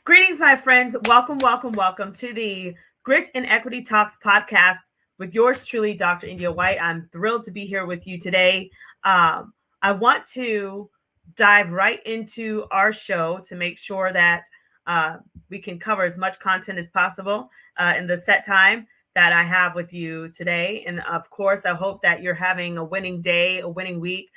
Greetings, my friends. Welcome, welcome, welcome to the Grit and Equity Talks podcast with yours truly, Dr. India White. I'm thrilled to be here with you today. I want to dive right into our show to make sure that we can cover as much content as possible in the set time that I have with you today. And of course, I hope that you're having a winning day, a winning week.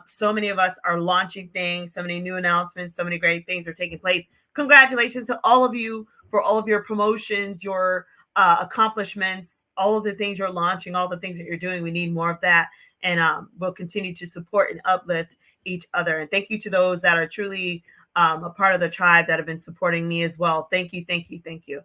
So many of us are launching things, so many new announcements, so many great things are taking place. Congratulations to all of you for all of your promotions, your accomplishments, all of the things you're launching, all the things that you're doing. We need more of that. And we'll continue to support and uplift each other. And thank you to those that are truly a part of the tribe that have been supporting me as well. Thank you, thank you, thank you.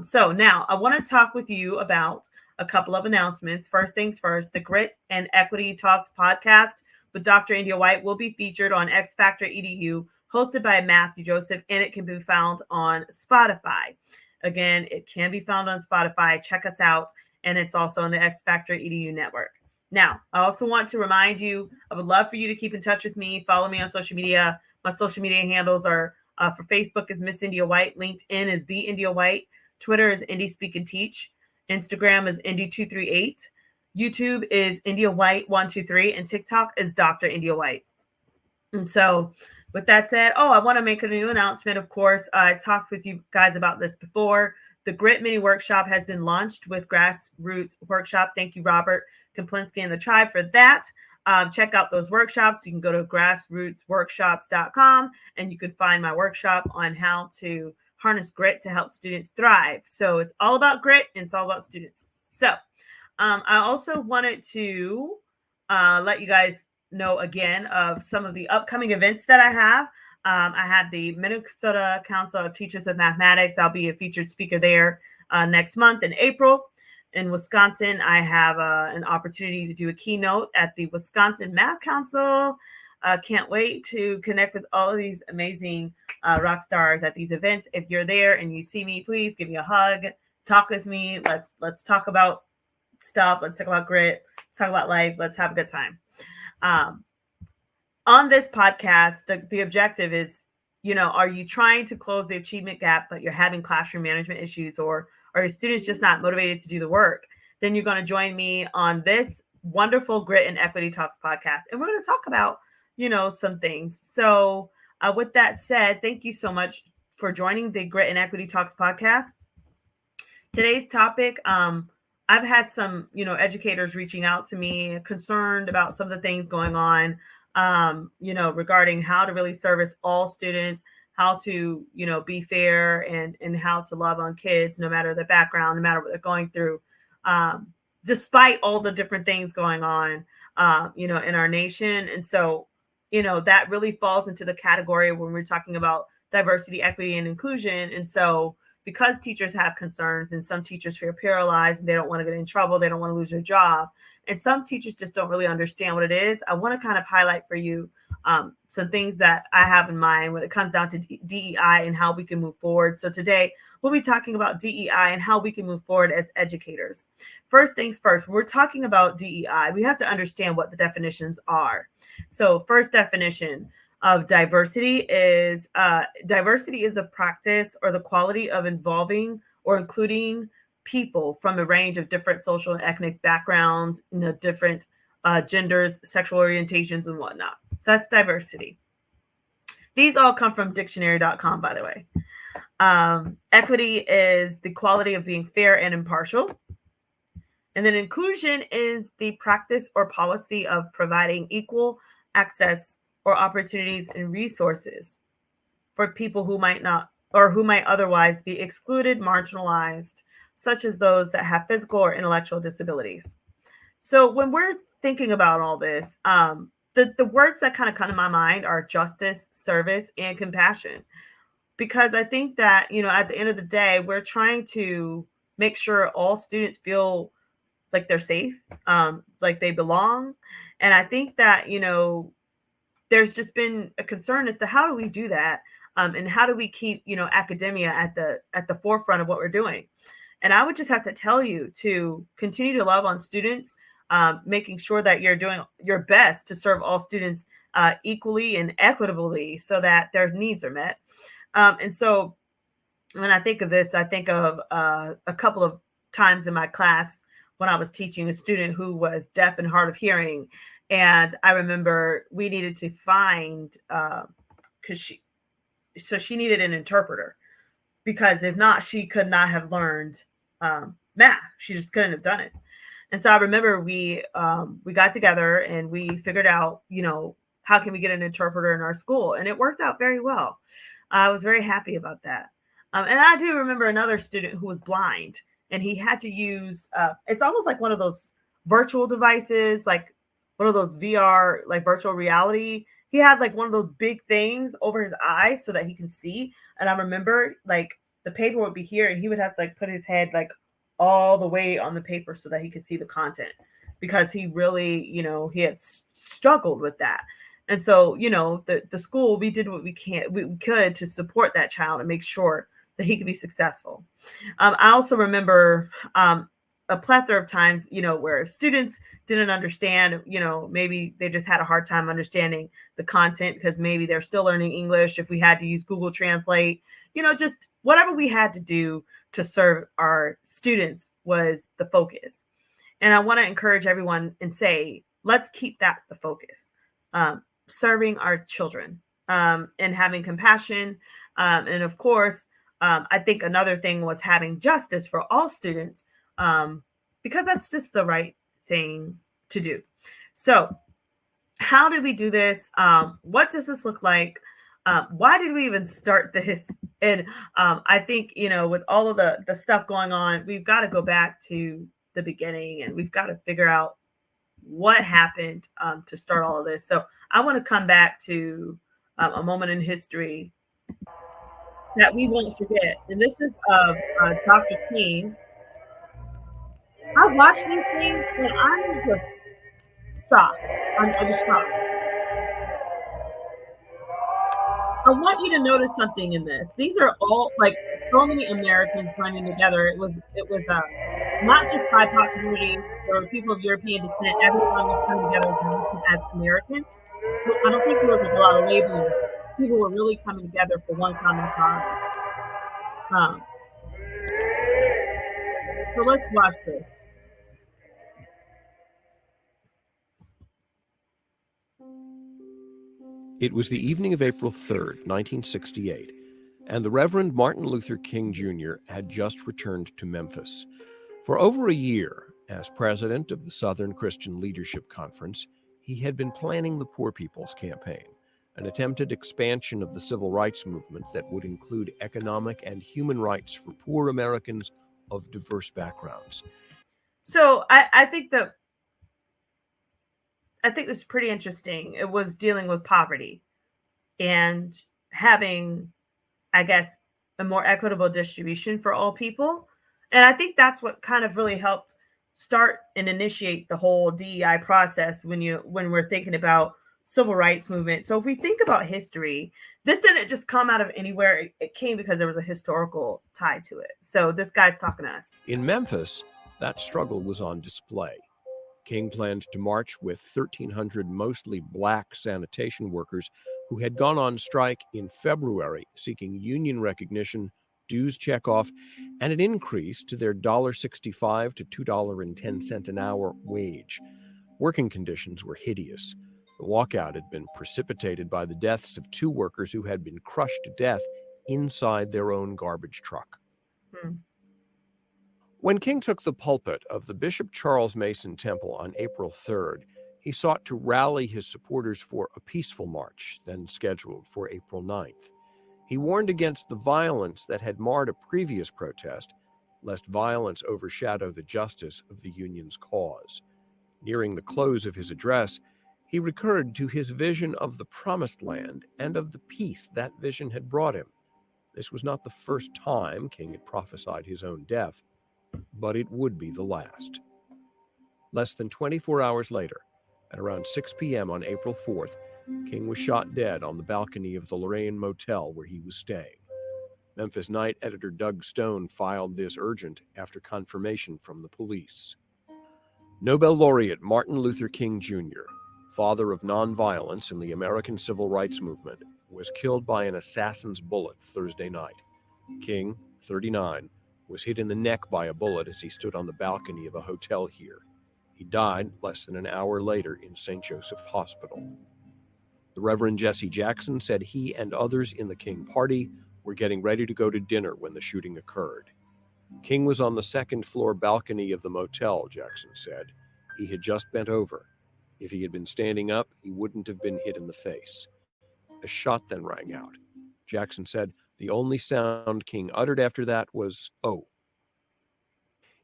So now I want to talk with you about a couple of announcements. First things first, the Grit and Equity Talks podcast with Dr. India White will be featured on XFactorEdu, hosted by Matthew Joseph, and it can be found on Spotify. Again, it can be found on Spotify. Check us out, and it's also on the XFactorEdu Network. Now, I also want to remind you, I would love for you to keep in touch with me. Follow me on social media. My social media handles are for Facebook is Miss India White, LinkedIn is The India White, Twitter is Indie Speak and Teach, Instagram is Indie238, YouTube is India White 123, and TikTok is Dr. India White. And so, with that said, I want to make a new announcement. Of course, I talked with you guys about this before. The Grit Mini Workshop has been launched with Grassroots Workshop. Thank you, Robert Kaplinsky and the tribe for that. Check out those workshops. You can go to grassrootsworkshops.com and you can find my workshop on how to harness grit to help students thrive. So it's all about grit and it's all about students. So I also wanted to let you guys know again of some of the upcoming events that I have. I have the Minnesota Council of Teachers of Mathematics. I'll be a featured speaker there next month in April. In Wisconsin, I have an opportunity to do a keynote at the Wisconsin Math Council. Can't wait to connect with all of these amazing rock stars at these events. If you're there and you see me, please give me a hug, talk with me. Let's talk about stuff. Let's talk about grit. Let's talk about life. Let's have a good time. On this podcast, the objective is, are you trying to close the achievement gap, but you're having classroom management issues, or are your students just not motivated to do the work? Then you're going to join me on this wonderful Grit and Equity Talks podcast. And we're going to talk about, some things. So with that said, thank you so much for joining the Grit and Equity Talks podcast. Today's topic, I've had some, educators reaching out to me concerned about some of the things going on, regarding how to really service all students, how to, be fair and how to love on kids, no matter their background, no matter what they're going through, despite all the different things going on, in our nation. And so, that really falls into the category when we're talking about diversity, equity, and inclusion. And so, because teachers have concerns and some teachers feel paralyzed and they don't want to get in trouble, they don't want to lose their job, and some teachers just don't really understand what it is, I want to kind of highlight for you some things that I have in mind when it comes down to DEI and how we can move forward. So today we'll be talking about DEI and how we can move forward as educators. First things first, when we're talking about DEI, we have to understand what the definitions are. So first definition of diversity is the practice or the quality of involving or including people from a range of different social and ethnic backgrounds, different genders, sexual orientations, and whatnot. So that's diversity. These all come from dictionary.com, by the way. Equity is the quality of being fair and impartial. And then inclusion is the practice or policy of providing equal access or opportunities and resources for people who might not or who might otherwise be excluded, marginalized, such as those that have physical or intellectual disabilities. So when we're thinking about all this, the words that kind of come to my mind are justice, service, and compassion. Because I think that, at the end of the day, we're trying to make sure all students feel like they're safe, like they belong. And I think that, there's just been a concern as to how do we do that, and how do we keep academia at the forefront of what we're doing. And I would just have to tell you to continue to love on students, making sure that you're doing your best to serve all students equally and equitably so that their needs are met. And so When I think of this, I think of a couple of times in my class when I was teaching a student who was deaf and hard of hearing. And I remember we needed to find, because she needed an interpreter, because if not, she could not have learned math. She just couldn't have done it. And so I remember we got together and we figured out, how can we get an interpreter in our school, and it worked out very well. I was very happy about that. And I do remember another student who was blind, and he had to use it's almost like one of those virtual devices, like one of those VR, like virtual reality. He had like one of those big things over his eyes so that he can see. And I remember like the paper would be here, and he would have to like put his head like all the way on the paper so that he could see the content, because he really, he had struggled with that. And so, the school, we did what we could to support that child and make sure that he could be successful. I also remember a plethora of times, where students didn't understand, maybe they just had a hard time understanding the content because maybe they're still learning English. If we had to use Google Translate, just whatever we had to do to serve our students was the focus. And I want to encourage everyone and say, let's keep that the focus. Serving our children, and having compassion. And of course, I think another thing was having justice for all students, because that's just the right thing to do. So how did we do this? What does this look like? Why did we even start this? And I think, with all of the stuff going on, we've got to go back to the beginning, and we've got to figure out what happened to start all of this. So I want to come back to a moment in history that we won't forget. And this is of Dr. King. I watched these things and I'm just shocked. I'm just shocked. I want you to notice something in this. These are all like so many Americans running together. It was not just BIPOC community. There were people of European descent. Everyone was coming together as American. I don't think there was like a lot of labeling. People were really coming together for one common cause. Um, so let's watch this. It was the evening of April 3rd, 1968, and the Reverend Martin Luther King Jr. had just returned to Memphis. For over a year, as president of the Southern Christian Leadership Conference, he had been planning the Poor People's Campaign, an attempted expansion of the civil rights movement that would include economic and human rights for poor Americans of diverse backgrounds. So I think this is pretty interesting. It was dealing with poverty and having, I guess, a more equitable distribution for all people. And I think that's what kind of really helped start and initiate the whole DEI process when we're thinking about civil rights movement. So if we think about history, this didn't just come out of anywhere. It came because there was a historical tie to it. So this guy's talking to us. In Memphis, that struggle was on display. King planned to march with 1,300 mostly black sanitation workers who had gone on strike in February seeking union recognition, dues checkoff, and an increase to their $1.65 to $2.10 an hour wage. Working conditions were hideous. The walkout had been precipitated by the deaths of two workers who had been crushed to death inside their own garbage truck. When King took the pulpit of the Bishop Charles Mason Temple on April 3rd, he sought to rally his supporters for a peaceful march, then scheduled for April 9th. He warned against the violence that had marred a previous protest, lest violence overshadow the justice of the union's cause. Nearing the close of his address, he recurred to his vision of the Promised Land and of the peace that vision had brought him. This was not the first time King had prophesied his own death, but it would be the last. Less than 24 hours later, at around 6 p.m. on April 4th, King was shot dead on the balcony of the Lorraine Motel where he was staying. Memphis Night editor Doug Stone filed this urgent after confirmation from the police. Nobel laureate Martin Luther King Jr., father of nonviolence in the American Civil Rights Movement, was killed by an assassin's bullet Thursday night. King, 39, was hit in the neck by a bullet as he stood on the balcony of a hotel here. He died less than an hour later in St. Joseph Hospital. The Reverend Jesse Jackson said he and others in the King party were getting ready to go to dinner when the shooting occurred. King was on the second-floor balcony of the motel, Jackson said. He had just bent over. If he had been standing up, he wouldn't have been hit in the face. A shot then rang out. Jackson said the only sound King uttered after that was, "Oh."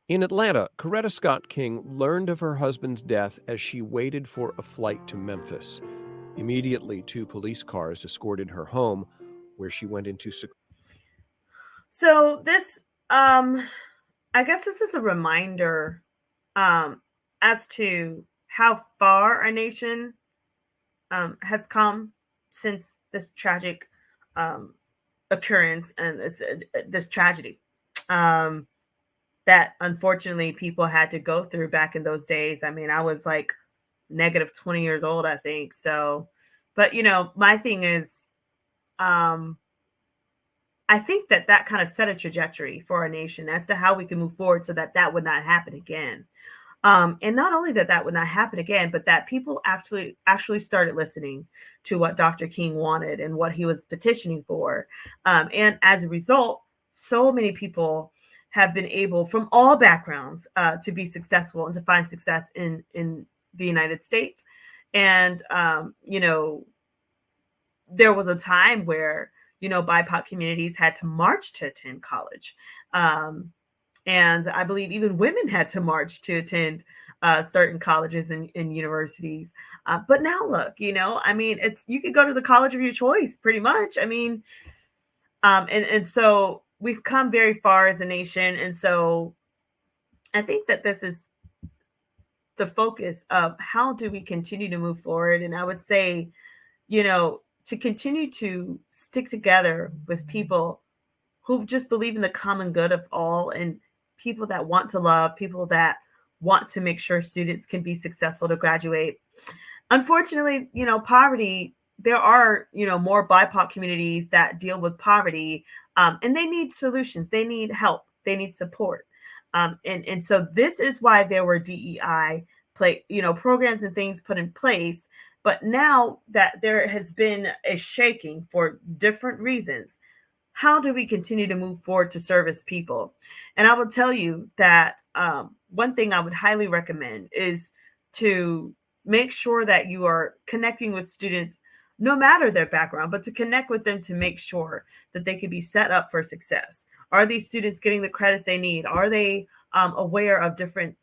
In Atlanta, Coretta Scott King learned of her husband's death as she waited for a flight to Memphis. Immediately, 2 police cars escorted her home, where she went into seclusion. So this, I guess this is a reminder as to how far our nation has come since this tragic occurrence and this tragedy that unfortunately people had to go through back in those days. I mean, I was like negative 20 years old, I think. So, but my thing is, I think that kind of set a trajectory for our nation as to how we can move forward so that would not happen again. And not only that would not happen again, but that people actually started listening to what Dr. King wanted and what he was petitioning for. And as a result, so many people have been able, from all backgrounds, to be successful and to find success in the United States. And there was a time where BIPOC communities had to march to attend college. And I believe even women had to march to attend certain colleges and universities. But now look, I mean, you could go to the college of your choice pretty much. I mean, and so we've come very far as a nation. And so I think that this is the focus of how do we continue to move forward. And I would say, to continue to stick together with people who just believe in the common good of all, and people that want to love, people that want to make sure students can be successful to graduate. Unfortunately, poverty, there are, more BIPOC communities that deal with poverty, and they need solutions. They need help. They need support. And so this is why there were DEI programs and things put in place. But now that there has been a shaking for different reasons, how do we continue to move forward to service people? And I will tell you that one thing I would highly recommend is to make sure that you are connecting with students, no matter their background, but to connect with them to make sure that they can be set up for success. Are these students getting the credits they need? Are they aware of different,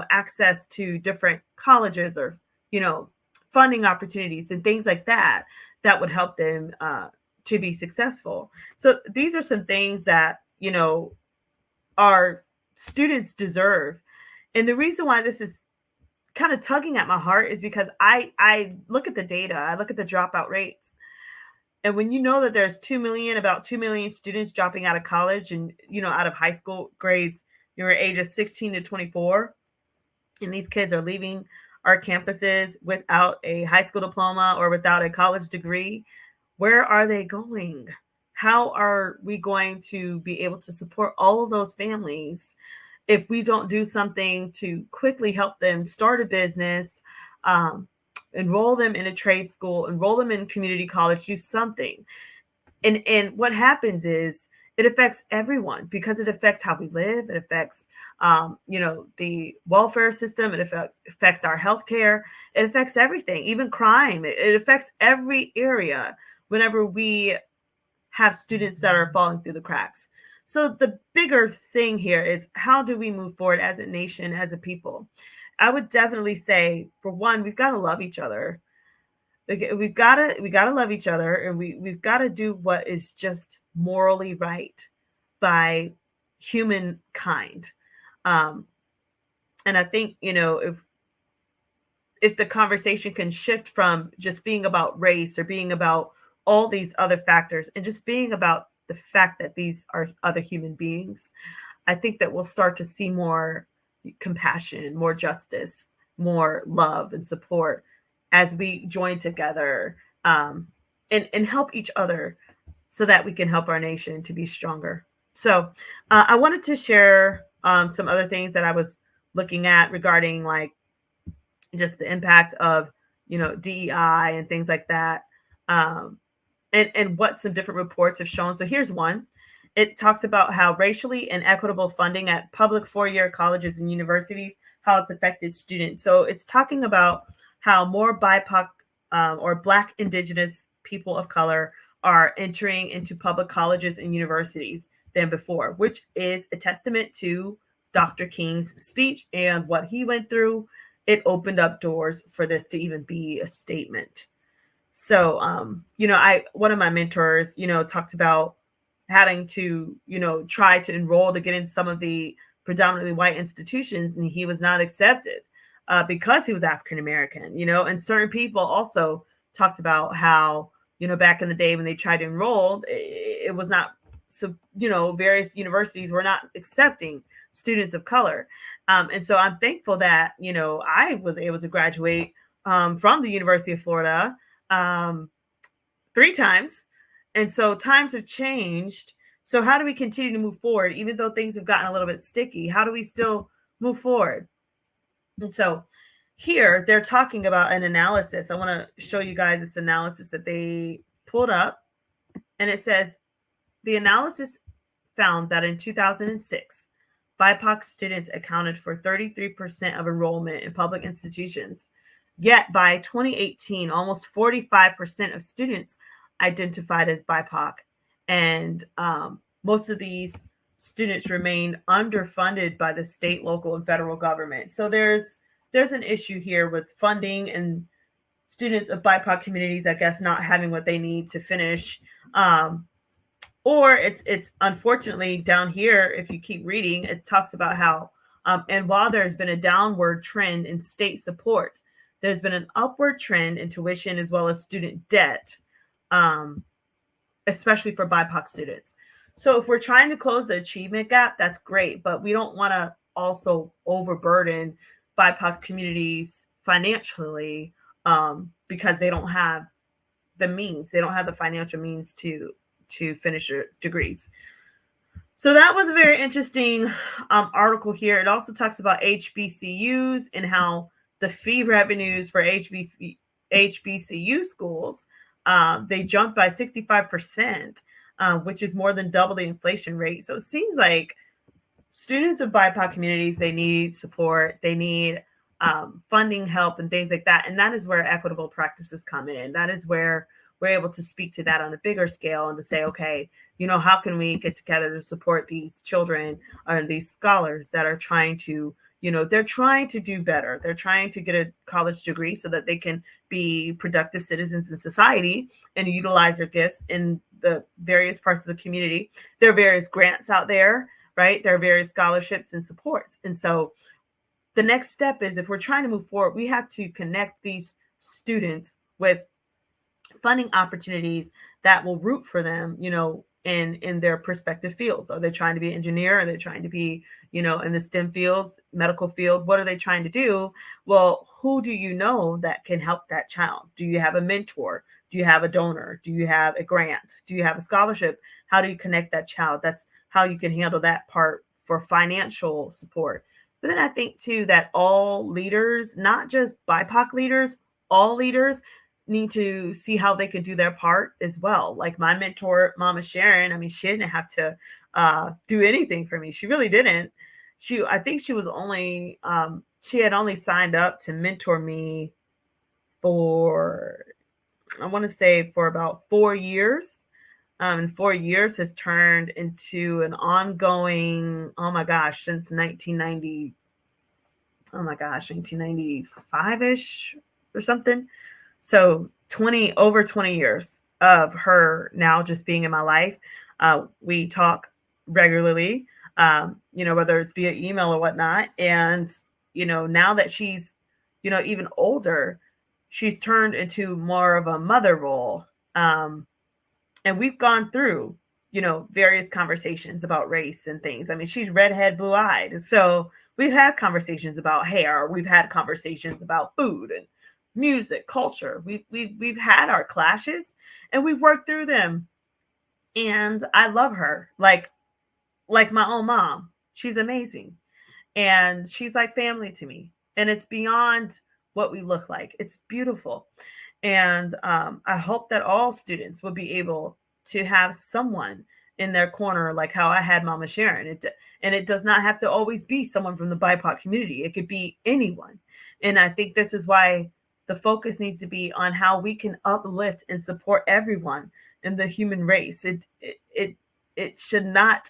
access to different colleges or, funding opportunities and things like that would help them to be successful? So these are some things that, our students deserve. And the reason why this is kind of tugging at my heart is because I look at the data, I look at the dropout rates. And when you know that there's about 2 million students dropping out of college and, out of high school grades, ages 16 to 24, and these kids are leaving our campuses without a high school diploma or without a college degree, where are they going? How are we going to be able to support all of those families if we don't do something to quickly help them start a business, enroll them in a trade school, enroll them in community college, do something? And what happens is it affects everyone because it affects how we live. It affects, the welfare system. It affects our healthcare. It affects everything, even crime. It affects every area whenever we have students that are falling through the cracks. So the bigger thing here is, how do we move forward as a nation, as a people? I would definitely say, for one, we've got to love each other. We've got to love each other, and we've got to do what is just morally right by humankind. And I think, if the conversation can shift from just being about race or being about all these other factors and just being about the fact that these are other human beings, I think that we'll start to see more compassion, more justice, more love and support as we join together, and help each other so that we can help our nation to be stronger. So I wanted to share some other things that I was looking at regarding like just the impact of, DEI and things like that. Um, and what some different reports have shown. So here's one. It talks about how racially inequitable funding at public four-year colleges and universities, how it's affected students. So it's talking about how more BIPOC or Black, Indigenous people of color are entering into public colleges and universities than before, which is a testament to Dr. King's speech and what he went through. It opened up doors for this to even be a statement. So, one of my mentors, talked about having to, try to enroll to get in some of the predominantly white institutions, and he was not accepted because he was African American, and certain people also talked about how, back in the day when they tried to enroll, it was not, so, various universities were not accepting students of color. And so I'm thankful that, I was able to graduate from the University of Florida um, 3 times. And so times have changed. So how do we continue to move forward, even though things have gotten a little bit sticky? How do we still move forward? And so here they're talking about an analysis. I want to show you guys this analysis that they pulled up. And it says the analysis found that in 2006, BIPOC students accounted for 33% of enrollment in public institutions. Yet by 2018, almost 45% of students identified as BIPOC. And most of these students remain underfunded by the state, local, and federal government. So there's an issue here with funding and students of BIPOC communities, I guess, not having what they need to finish. Or it's unfortunately down here, if you keep reading, it talks about how, and while there's been a downward trend in state support, there's been an upward trend in tuition as well as student debt, especially for BIPOC students. So if we're trying to close the achievement gap, that's great, but we don't want to also overburden BIPOC communities financially because they don't have the means, they don't have the financial means to finish their degrees. So that was a very interesting article here. It also talks about HBCUs and how the fee revenues for HBCU schools, they jumped by 65%, which is more than double the inflation rate. So it seems like students of BIPOC communities, they need support, they need funding, help, and things like that. And that is where equitable practices come in. That is where we're able to speak to that on a bigger scale and to say, okay, how can we get together to support these children or these scholars that are trying to, they're trying to do better. They're trying to get a college degree so that they can be productive citizens in society and utilize their gifts in the various parts of the community. There are various grants out there, right? There are various scholarships and supports. And so the next step is, if we're trying to move forward, we have to connect these students with funding opportunities that will root for them, in their respective fields. Are they trying to be an engineer? Are they trying to be, in the STEM fields, medical field? What are they trying to do? Well, who do you know that can help that child? Do you have a mentor? Do you have a donor? Do you have a grant? Do you have a scholarship? How do you connect that child? That's how you can handle that part for financial support. But then I think too that all leaders, not just BIPOC leaders, all leaders need to see how they can do their part as well. Like my mentor, Mama Sharon, I mean, she didn't have to do anything for me. She really didn't. I think she was only, she had only signed up to mentor me for, I want to say for about 4 years. And 4 years has turned into an ongoing, oh my gosh, since 1990, oh my gosh, 1995-ish or something. So over 20 years of her now just being in my life. We talk regularly, whether it's via email or whatnot. And, now that she's, even older, she's turned into more of a mother role. And we've gone through, various conversations about race and things. I mean, she's redhead, blue-eyed. So we've had conversations about hair. We've had conversations about food and music, culture. We've had our clashes and we've worked through them. And I love her. Like, like my own mom. She's amazing. And she's like family to me. And it's beyond what we look like. It's beautiful. And I hope that all students will be able to have someone in their corner, like how I had Mama Sharon. And it does not have to always be someone from the BIPOC community. It could be anyone. And I think this is why the focus needs to be on how we can uplift and support everyone in the human race. It should not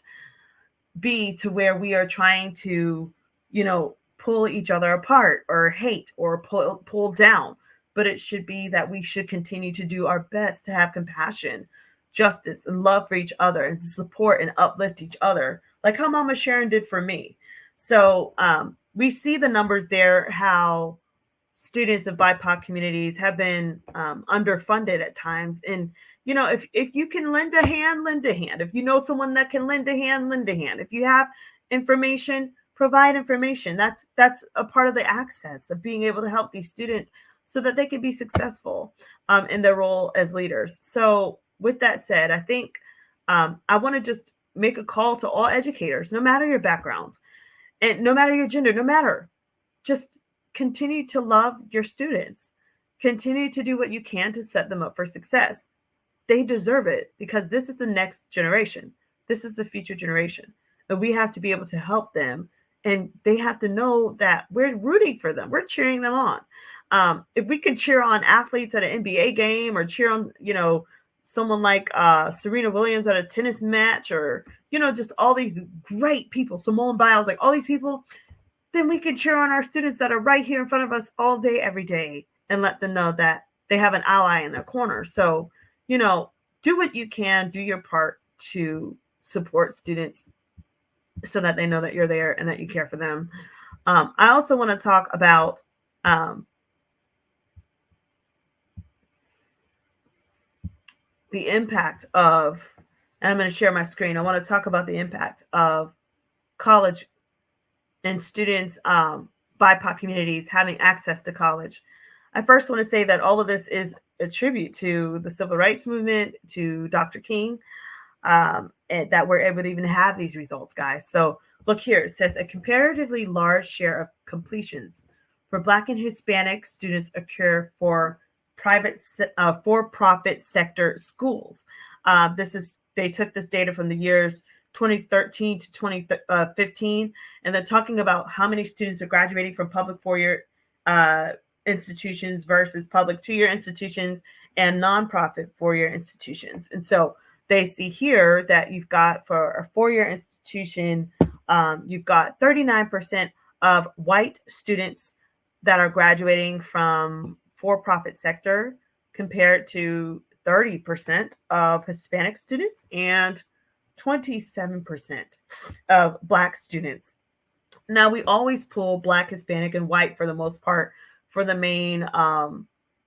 be to where we are trying to, pull each other apart or hate or pull down, but it should be that we should continue to do our best to have compassion, justice, and love for each other, and to support and uplift each other, like how Mama Sharon did for me. So we see the numbers there, how students of BIPOC communities have been underfunded at times. And, if you can lend a hand, lend a hand. If you know someone that can lend a hand, lend a hand. If you have information, provide information. That's a part of the access of being able to help these students so that they can be successful in their role as leaders. So with that said, I think I want to just make a call to all educators, no matter your background and no matter your gender, no matter, just continue to love your students. Continue to do what you can to set them up for success. They deserve it, because this is the next generation. This is the future generation. And we have to be able to help them. And they have to know that we're rooting for them. We're cheering them on. If we could cheer on athletes at an NBA game, or cheer on, someone like Serena Williams at a tennis match, or, just all these great people, Simone Biles, like all these people, then we can cheer on our students that are right here in front of us all day, every day, and let them know that they have an ally in their corner. So, do what you can, do your part to support students so that they know that you're there and that you care for them. I also want to talk about the impact of, and I'm going to share my screen. I want to talk about the impact of college and students, BIPOC communities having access to college. I first want to say that all of this is a tribute to the civil rights movement, to Dr. King, and that we're able to even have these results, guys. So look here, it says a comparatively large share of completions for Black and Hispanic students occur for private for-profit sector schools. They took this data from the years 2013 to 2015, and they're talking about how many students are graduating from public four-year institutions versus public two-year institutions and nonprofit four-year institutions. And so they see here that you've got, for a four-year institution, you've got 39% of white students that are graduating from for-profit sector, compared to 30% of Hispanic students and 27% of Black students. Now, we always pull Black, Hispanic, and white for the most part for the main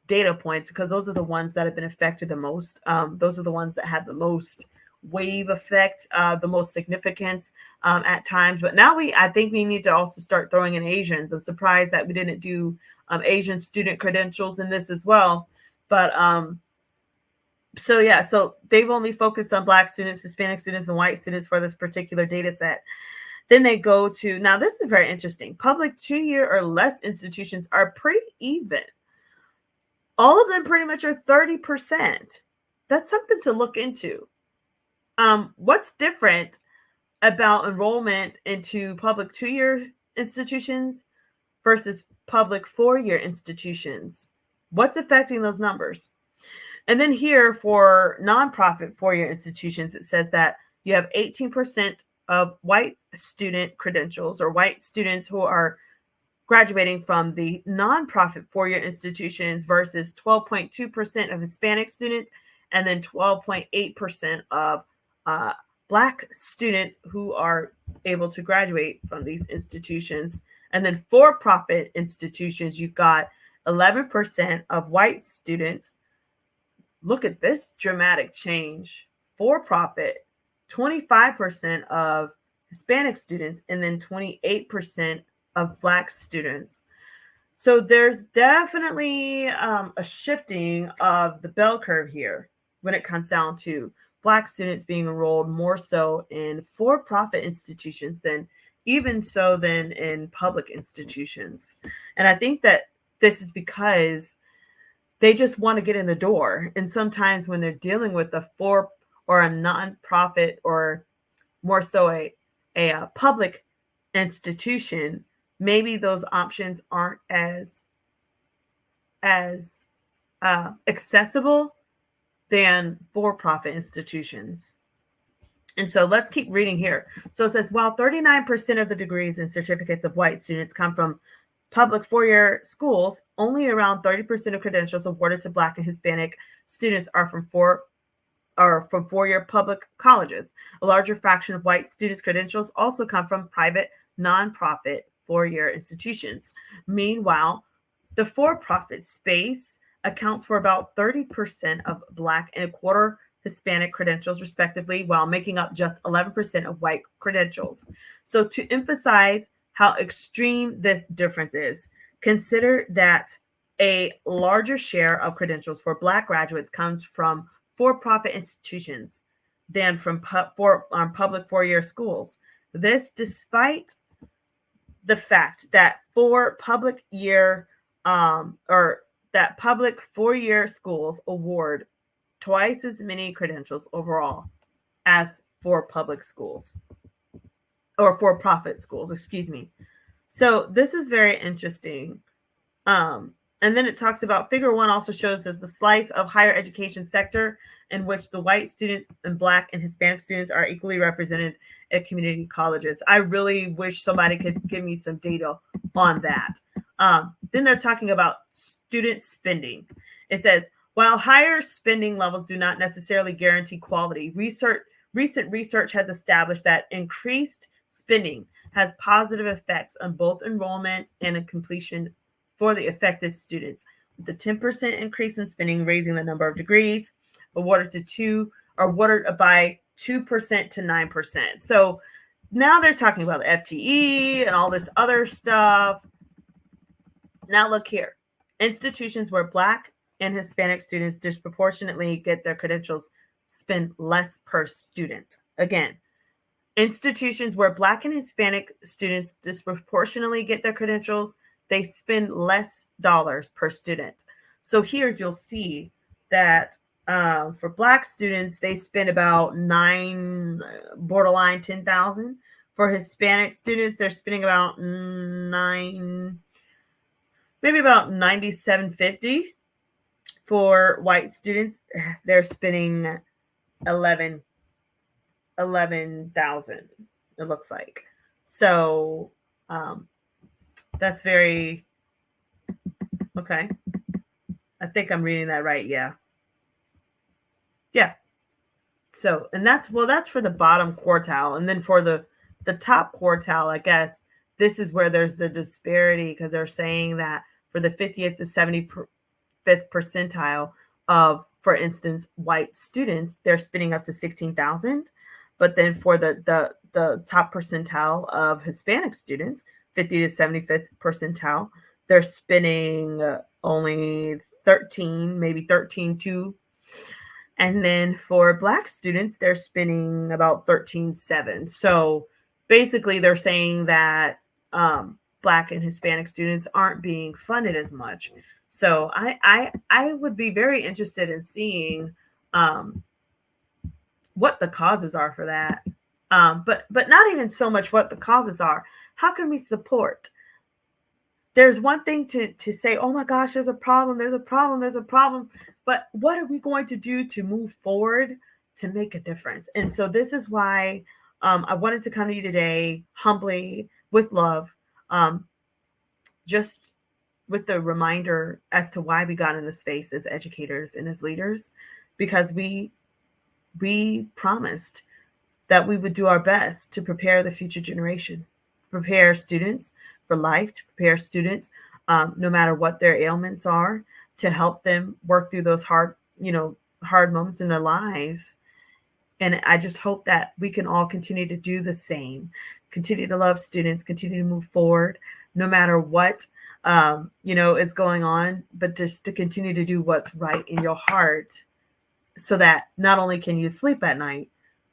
data points, because those are the ones that have been affected the most. Those are the ones that have the most wave effect, the most significance at times. But now I think we need to also start throwing in Asians. I'm surprised that we didn't do Asian student credentials in this as well. But so they've only focused on Black students, Hispanic students, and white students for this particular data set. Then they go to, now this is very interesting. Public two-year or less institutions are pretty even. All of them pretty much are 30%. That's something to look into. What's different about enrollment into public two-year institutions versus public four-year institutions? What's affecting those numbers? And then here for nonprofit four-year institutions, it says that you have 18% of white student credentials, or white students who are graduating from the nonprofit four-year institutions, versus 12.2% of Hispanic students, and then 12.8% of Black students who are able to graduate from these institutions. And then for-profit institutions, you've got 11% of white students. Look at this dramatic change. For-profit, 25% of Hispanic students, and then 28% of Black students. So there's definitely a shifting of the bell curve here when it comes down to Black students being enrolled more so in for-profit institutions than in public institutions. And I think that this is because they just want to get in the door. And sometimes when they're dealing with a for or a nonprofit or more so a public institution, maybe those options aren't as accessible than for-profit institutions. And so let's keep reading here. So it says, while 39% of the degrees and certificates of white students come from public four-year schools, only around 30% of credentials awarded to Black and Hispanic students are from four-year public colleges. A larger fraction of white students' credentials also come from private, nonprofit four-year institutions. Meanwhile, the for-profit space accounts for about 30% of Black and a quarter Hispanic credentials, respectively, while making up just 11% of white credentials. So to emphasize how extreme this difference is, consider that a larger share of credentials for Black graduates comes from for-profit institutions than from public four-year schools. This despite the fact that public four-year schools award twice as many credentials overall as for public schools or for-profit schools, excuse me. So this is very interesting. And then it talks about figure 1 also shows that the slice of higher education sector in which the white students and Black and Hispanic students are equally represented at community colleges. I really wish somebody could give me some data on that. Then they're talking about student spending. It says, while higher spending levels do not necessarily guarantee quality, recent research has established that increased spending has positive effects on both enrollment and completion for the affected students, with the 10% increase in spending raising the number of degrees awarded by 2% to 9%. So now they're talking about the FTE and all this other stuff. Now look here. Institutions where Black and Hispanic students disproportionately get their credentials spend less per student. Again, institutions where Black and Hispanic students disproportionately get their credentials, they spend less dollars per student. So here you'll see that for Black students, they spend about borderline 10,000. For Hispanic students, they're spending about maybe about 9,750. For white students, they're spending 11,000. It looks like. So that's very okay. I think I'm reading that right. Yeah. So, and that's for the bottom quartile. And then for the top quartile, I guess this is where there's the disparity, because they're saying that for the 50th to 75th percentile of, for instance, white students, they're spending up to 16,000. But then for the top percentile of Hispanic students, 50 to 75th percentile, they're spending only 13, maybe 13.2. And then for Black students, they're spending about 13.7. So basically they're saying that Black and Hispanic students aren't being funded as much. So I would be very interested in seeing what the causes are for that. But not even so much what the causes are. How can we support? There's one thing to say, oh my gosh, there's a problem. But what are we going to do to move forward to make a difference? And so this is why I wanted to come to you today humbly, with love, just with the reminder as to why we got in this space as educators and as leaders, because we promised that we would do our best to prepare the future generation, prepare students for life, to prepare students no matter what their ailments are, to help them work through those hard moments in their lives. And I just hope that we can all continue to do the same, continue to love students, continue to move forward, no matter what is going on, but just to continue to do what's right in your heart so that not only can you sleep at night,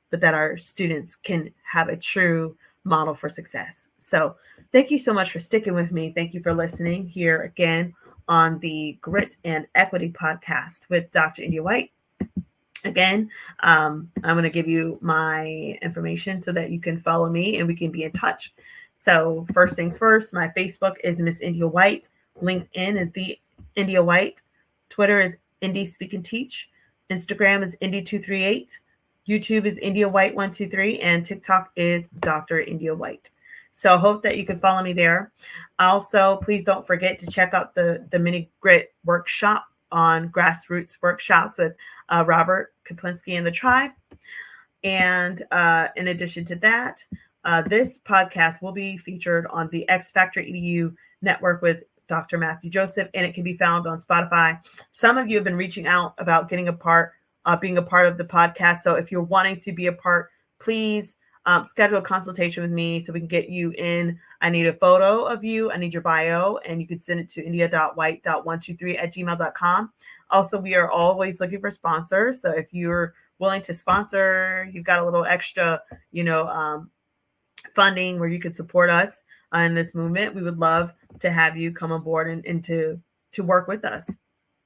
but that our students can have a true model for success. So thank you so much for sticking with me. Thank you for listening here again on the Grit and Equity podcast with Dr. India White. Again, I'm going to give you my information so that you can follow me and we can be in touch. So first things first, my Facebook is Miss India White. LinkedIn is the India White. Twitter is Indie Speak and Teach. Instagram is Indie238. YouTube is India White 123, and TikTok is Dr. India White. So I hope that you can follow me there. Also, please don't forget to check out the mini grit workshop on grassroots workshops with Robert Kaplinski and the Tribe. And in addition to that, this podcast will be featured on the XFactorEdu Network with Dr. Matthew Joseph, and it can be found on Spotify. Some of you have been reaching out about getting a part, being a part of the podcast. So if you're wanting to be a part, please schedule a consultation with me so we can get you in. I need a photo of you. I need your bio, and you can send it to india.white.123@gmail.com. Also, we are always looking for sponsors. So if you're willing to sponsor, you've got a little extra, funding where you could support us in this movement, we would love to have you come on board and to work with us.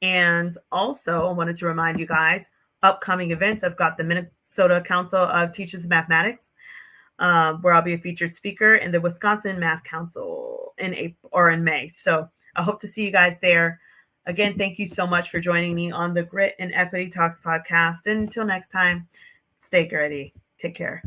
And also, I wanted to remind you guys, upcoming events. I've got the Minnesota Council of Teachers of Mathematics, where I'll be a featured speaker, and the Wisconsin Math Council in April or in May. So I hope to see you guys there. Again, thank you so much for joining me on the Grit and Equity Talks podcast. And until next time, stay gritty. Take care.